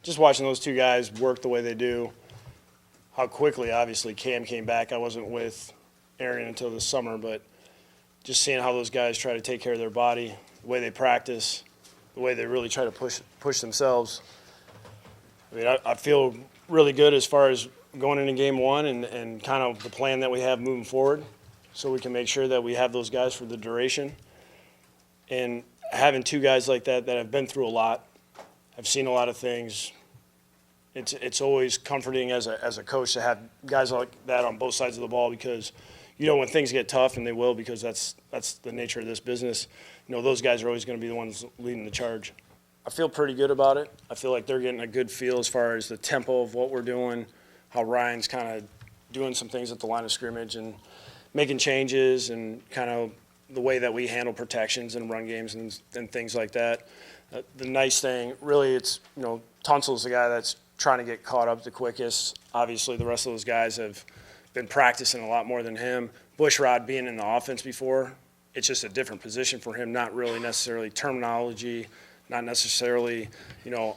just watching those two guys work the way they do, how quickly, obviously, Cam came back. I wasn't with Arian until this summer, but just seeing how those guys try to take care of their body, the way they practice, the way they really try to push themselves. I mean, I feel really good as far as going into game one and kind of the plan that we have moving forward, so we can make sure that we have those guys for the duration. And having two guys like that have been through a lot, have seen a lot of things, it's always comforting as a coach to have guys like that on both sides of the ball, because when things get tough, and they will, because that's the nature of this business, those guys are always going to be the ones leading the charge. I feel pretty good about it. I feel like they're getting a good feel as far as the tempo of what we're doing, how Ryan's kind of doing some things at the line of scrimmage and making changes, and kind of the way that we handle protections and run games and things like that. The nice thing, really, it's, Tunsil's the guy that's trying to get caught up the quickest. Obviously, the rest of those guys have been practicing a lot more than him. Bushrod being in the offense before, it's just a different position for him, not really necessarily terminology, not necessarily,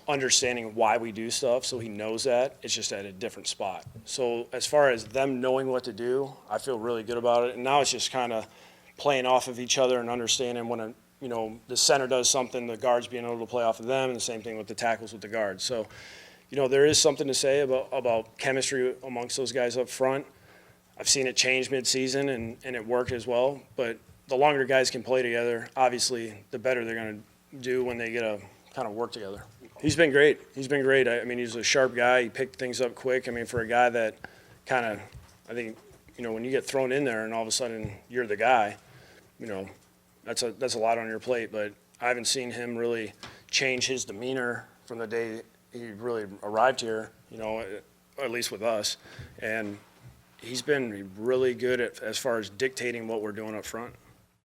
understanding why we do stuff, so he knows that. It's just at a different spot. So as far as them knowing what to do, I feel really good about it. And now it's just kind of playing off of each other and understanding when the center does something, the guards being able to play off of them, and the same thing with the tackles with the guards. So, there is something to say about chemistry amongst those guys up front. I've seen it change mid-season, and it worked as well. But the longer guys can play together, obviously, the better they're going to do when they get to kind of work together. He's been great. I mean, he's a sharp guy. He picked things up quick. I mean, for a guy that kind of, I think, when you get thrown in there and all of a sudden you're the guy, that's a lot on your plate. But I haven't seen him really change his demeanor from the day he really arrived here, at least with us. And he's been really good as far as dictating what we're doing up front.